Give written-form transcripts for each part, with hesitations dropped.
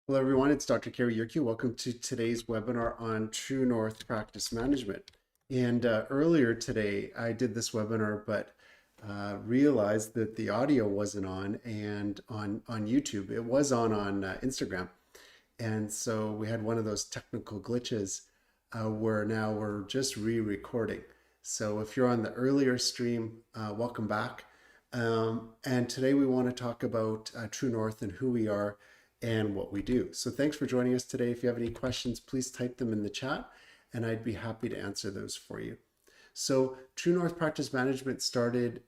Hello everyone, it's Dr. Cary. Welcome to today's webinar on True North Practice Management. And earlier today, I did this webinar, but realized that the audio wasn't on and on YouTube. It was on Instagram. And so we had one of those technical glitches where now we're just re-recording. So if you're on the earlier stream, welcome back. And today we want to talk about True North and who we are and what we do. So thanks for joining us today. If you have any questions, please type them in the chat and I'd be happy to answer those for you. So True North Practice Management started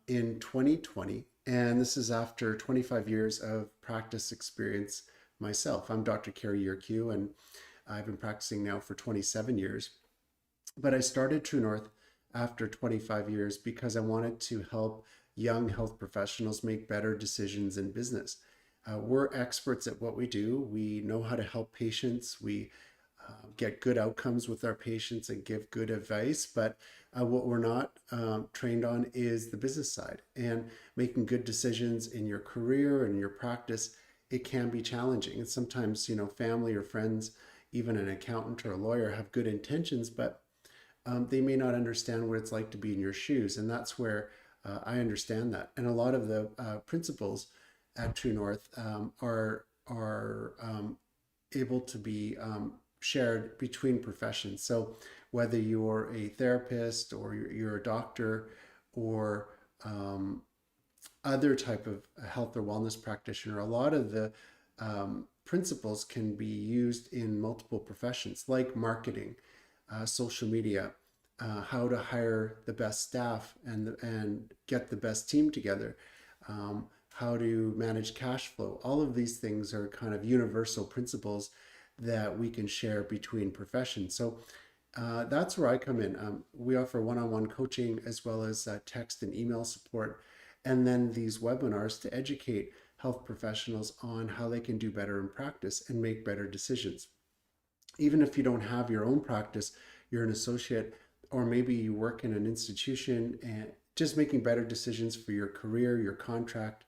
in 2020, and this is after 25 years of practice experience myself. I'm Dr. Cary, and I've been practicing now for 27 years. But I started True North after 25 years because I wanted to help young health professionals make better decisions in business. We're experts at what we do. We know how to help patients. We get good outcomes with our patients and give good advice. But what we're not trained on is the business side and making good decisions in your career and your practice. It can be challenging. And sometimes, family or friends, even an accountant or a lawyer have good intentions, but they may not understand what it's like to be in your shoes. And that's where I understand that. And a lot of the principles at True North are able to be shared between professions. So whether you're a therapist or you're a doctor or other type of health or wellness practitioner, a lot of the principles can be used in multiple professions like marketing, social media, how to hire the best staff and get the best team together, how to manage cash flow. All of these things are kind of universal principles that we can share between professions. So that's where I come in. We offer one-on-one coaching as well as text and email support, and then these webinars to educate health professionals on how they can do better in practice and make better decisions. Even if you don't have your own practice, you're an associate, or maybe you work in an institution, and just making better decisions for your career, your contract,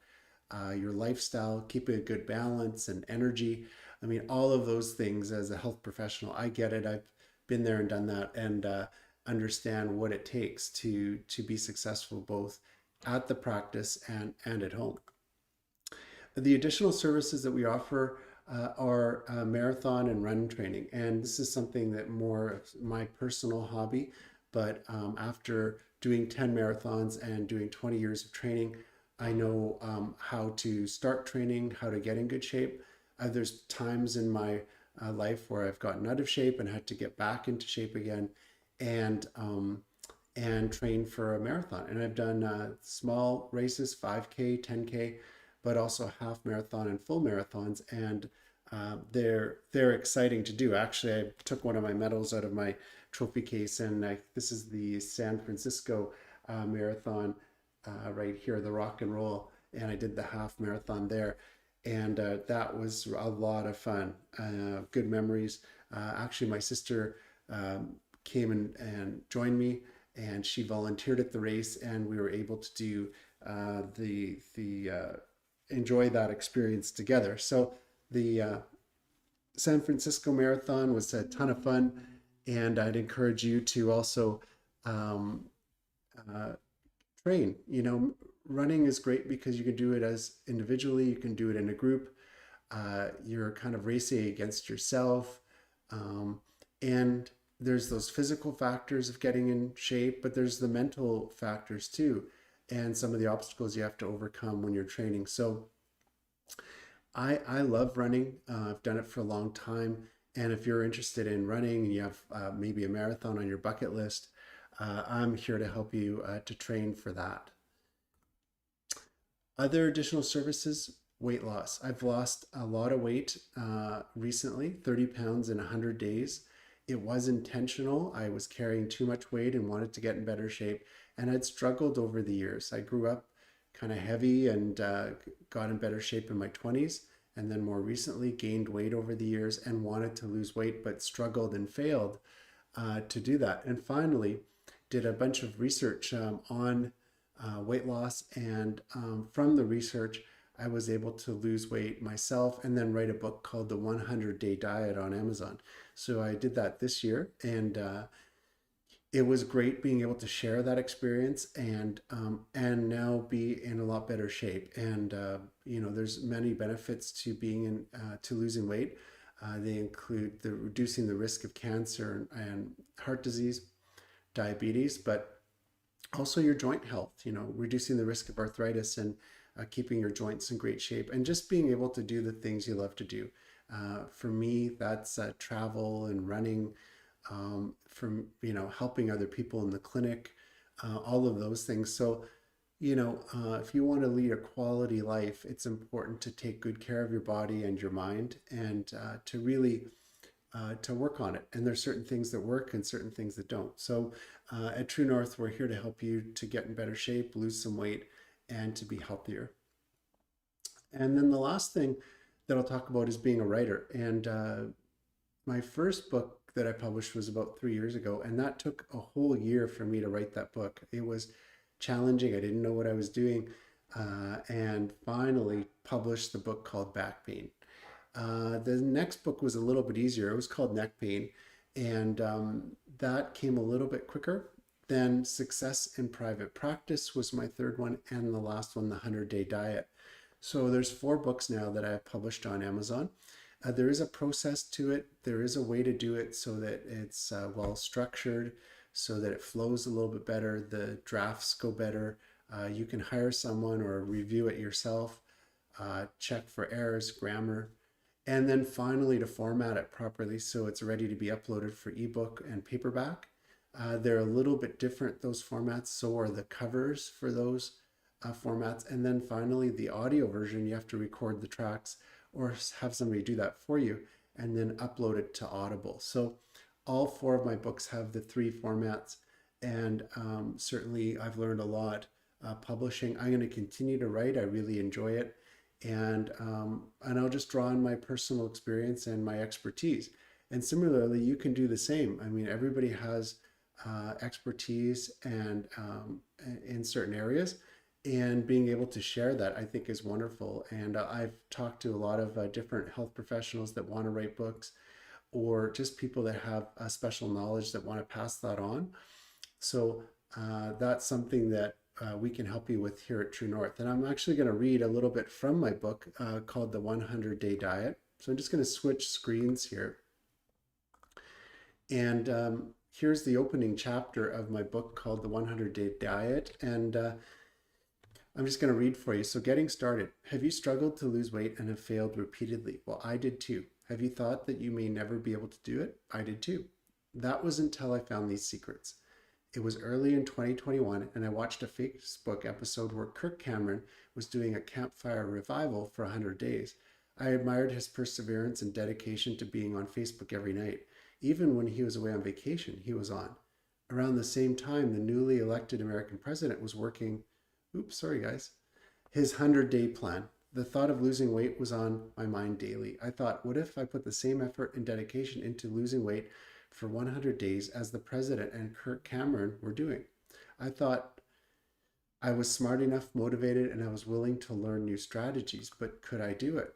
your lifestyle, keeping a good balance and energy. I mean, all of those things as a health professional, I get it. I've been there and done that, and understand what it takes to be successful both at the practice and at home. The additional services that we offer are marathon and run training. And this is something that more my personal hobby, but after doing 10 marathons and doing 20 years of training, I know how to start training, how to get in good shape. There's times in my life where I've gotten out of shape and had to get back into shape again and train for a marathon. And I've done small races, 5K, 10K, but also half marathon and full marathons. And they're exciting to do. Actually, I took one of my medals out of my trophy case, and this is the San Francisco marathon right here, the rock and roll, and I did the half marathon there, and that was a lot of fun. Good memories. Actually, my sister came and joined me, and she volunteered at the race, and we were able to do enjoy that experience together. So the San Francisco Marathon was a ton of fun, and I'd encourage you to also um, uh, train. Running is great because you can do it as individually, you can do it in a group. You're kind of racing against yourself. And there's those physical factors of getting in shape, but there's the mental factors too, and some of the obstacles you have to overcome when you're training. So I love running. I've done it for a long time. And if you're interested in running and you have maybe a marathon on your bucket list, I'm here to help you to train for that. Other additional services, weight loss. I've lost a lot of weight recently, 30 pounds in 100 days. It was intentional. I was carrying too much weight and wanted to get in better shape. And I'd struggled over the years. I grew up kind of heavy and got in better shape in my 20s. And then more recently gained weight over the years and wanted to lose weight, but struggled and failed to do that. And finally, did a bunch of research on weight loss. And from the research, I was able to lose weight myself and then write a book called The 100-Day Diet on Amazon. So I did that this year, and it was great being able to share that experience and now be in a lot better shape. And there's many benefits to being in to losing weight. They include the reducing the risk of cancer and heart disease, diabetes, but also your joint health. Reducing the risk of arthritis and keeping your joints in great shape, and just being able to do the things you love to do. For me, that's travel and running, from helping other people in the clinic, all of those things. So if you want to lead a quality life, it's important to take good care of your body and your mind, and to really to work on it. And there's certain things that work and certain things that don't. So at True North, we're here to help you to get in better shape, lose some weight, and to be healthier. And then the last thing that I'll talk about is being a writer. And my first book that I published was about 3 years ago, and that took a whole year for me to write that book. It was challenging. I didn't know what I was doing, and finally published the book called Back Pain. The next book was a little bit easier. It was called Neck Pain, and that came a little bit quicker. Then Success in Private Practice was my third one, and the last one, The 100-Day Diet. So there's 4 books now that I have published on Amazon. There is a process to it. There is a way to do it so that it's well structured, so that it flows a little bit better. The drafts go better. You can hire someone or review it yourself, check for errors, grammar, and then finally to format it properly so it's ready to be uploaded for ebook and paperback. They're a little bit different, those formats. So are the covers for those formats. And then finally, the audio version, you have to record the tracks or have somebody do that for you and then upload it to Audible. So all 4 of my books have the 3 formats, and certainly I've learned a lot publishing. I'm going to continue to write. I really enjoy it, and I'll just draw on my personal experience and my expertise. And similarly, you can do the same. I mean, everybody has expertise and in certain areas, and being able to share that, I think, is wonderful. And I've talked to a lot of different health professionals that want to write books, or just people that have a special knowledge that want to pass that on. So that's something that we can help you with here at True North. And I'm actually going to read a little bit from my book called The 100-Day Diet. So I'm just going to switch screens here. And here's the opening chapter of my book called The 100-Day Diet. And I'm just going to read for you. So getting started. Have you struggled to lose weight and have failed repeatedly? Well, I did too. Have you thought that you may never be able to do it? I did too. That was until I found these secrets. It was early in 2021, and I watched a Facebook episode where Kirk Cameron was doing a campfire revival for 100 days. I admired his perseverance and dedication to being on Facebook every night. Even when he was away on vacation, he was on. Around the same time, the newly elected American president was working, his 100-day plan. The thought of losing weight was on my mind daily. I thought, what if I put the same effort and dedication into losing weight for 100 days as the president and Kirk Cameron were doing? I thought I was smart enough, motivated, and I was willing to learn new strategies, but could I do it?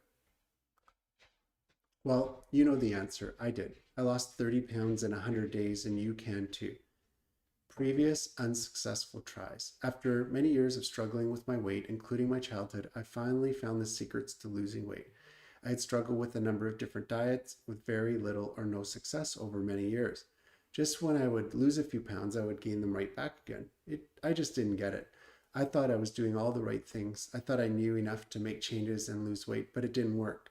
Well, you know the answer. I did. I lost 30 pounds in 100 days, and you can too. Previous unsuccessful tries. After many years of struggling with my weight, including my childhood, I finally found the secrets to losing weight. I had struggled with a number of different diets with very little or no success over many years. Just when I would lose a few pounds, I would gain them right back again. I just didn't get it. I thought I was doing all the right things. I thought I knew enough to make changes and lose weight, but it didn't work.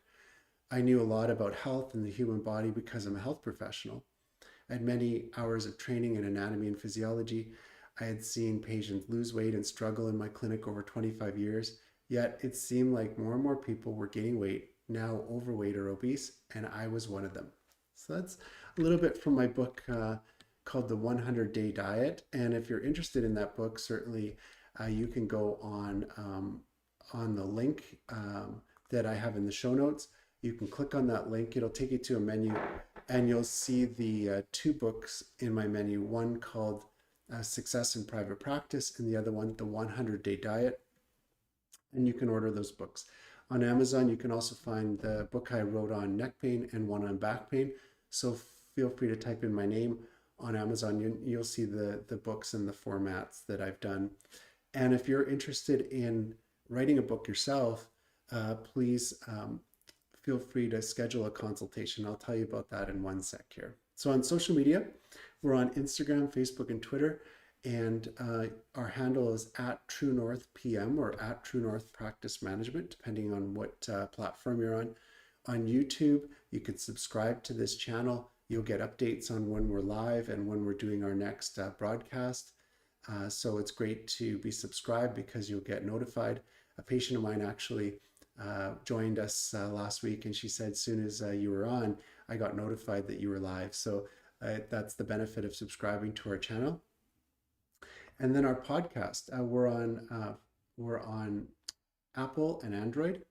I knew a lot about health and the human body because I'm a health professional. I had many hours of training in anatomy and physiology. I had seen patients lose weight and struggle in my clinic over 25 years, yet it seemed like more and more people were gaining weight, now overweight or obese, and I was one of them. So that's a little bit from my book called The 100-Day Diet. And if you're interested in that book, certainly you can go on the link that I have in the show notes. You can click on that link. It'll take you to a menu, and you'll see the 2 books in my menu, one called Success in Private Practice and the other one, The 100-Day Diet. and you can order those books. On Amazon, you can also find the book I wrote on neck pain and one on back pain. So feel free to type in my name on Amazon. You'll see the books and the formats that I've done. And if you're interested in writing a book yourself, please feel free to schedule a consultation. I'll tell you about that in one sec here. So on social media, we're on Instagram, Facebook, and Twitter. And our handle is at True North PM or at True North Practice Management, depending on what platform you're on. On YouTube, you can subscribe to this channel. You'll get updates on when we're live and when we're doing our next broadcast. So it's great to be subscribed because you'll get notified. A patient of mine actually joined us last week, and she said, as soon as you were on, I got notified that you were live. So that's the benefit of subscribing to our channel. And then our podcast, we're on Apple and Android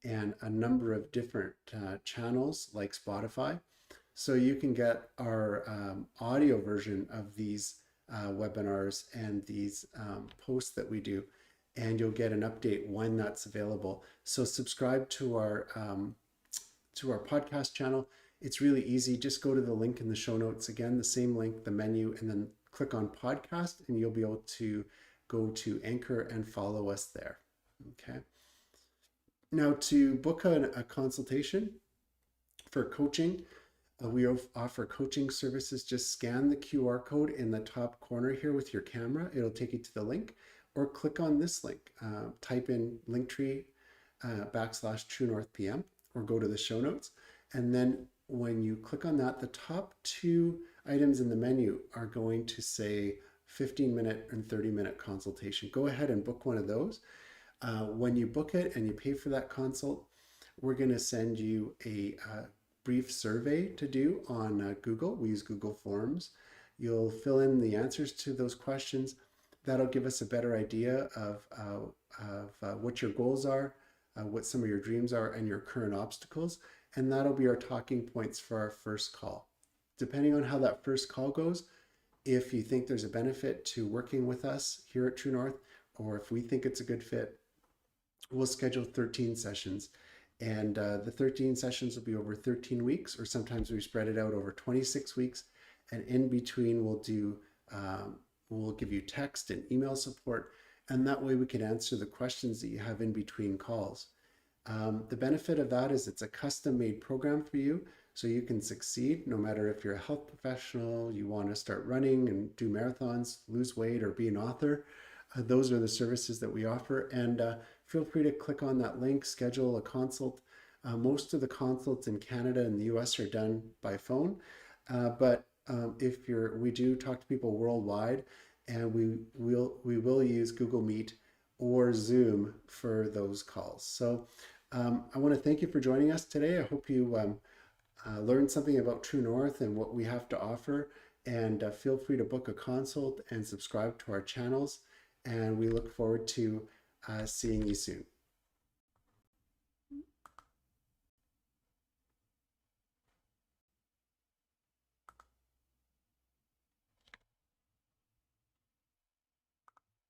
and a number of different channels like Spotify. So you can get our audio version of these webinars and these posts that we do, and you'll get an update when that's available. So subscribe to our podcast channel. It's really easy. Just go to the link in the show notes. Again, the same link, the menu, and then click on podcast, and you'll be able to go to Anchor and follow us there. Okay. Now, to book a consultation for coaching, we offer coaching services. Just scan the QR code in the top corner here with your camera. It'll take you to the link, or click on this link. Type in Linktree /True North PM, or go to the show notes. And then when you click on that, the top two items in the menu are going to say 15-minute and 30-minute consultation. Go ahead and book one of those. When you book it and you pay for that consult, we're going to send you a brief survey to do on Google. We use Google Forms. You'll fill in the answers to those questions. That'll give us a better idea of what your goals are, what some of your dreams are, and your current obstacles. And that'll be our talking points for our first call. Depending on how that first call goes, if you think there's a benefit to working with us here at True North, or if we think it's a good fit, we'll schedule 13 sessions. And the 13 sessions will be over 13 weeks, or sometimes we spread it out over 26 weeks. And in between, we'll give you text and email support. And that way we can answer the questions that you have in between calls. The benefit of that is it's a custom-made program for you, so you can succeed no matter if you're a health professional, you want to start running and do marathons, lose weight, or be an author. Those are the services that we offer. And feel free to click on that link, schedule a consult. Most of the consults in Canada and the US are done by phone, but we do talk to people worldwide, and we will use Google Meet or Zoom for those calls. So I want to thank you for joining us today. I hope you learned something about True North and what we have to offer, and feel free to book a consult and subscribe to our channels, and we look forward to seeing you soon.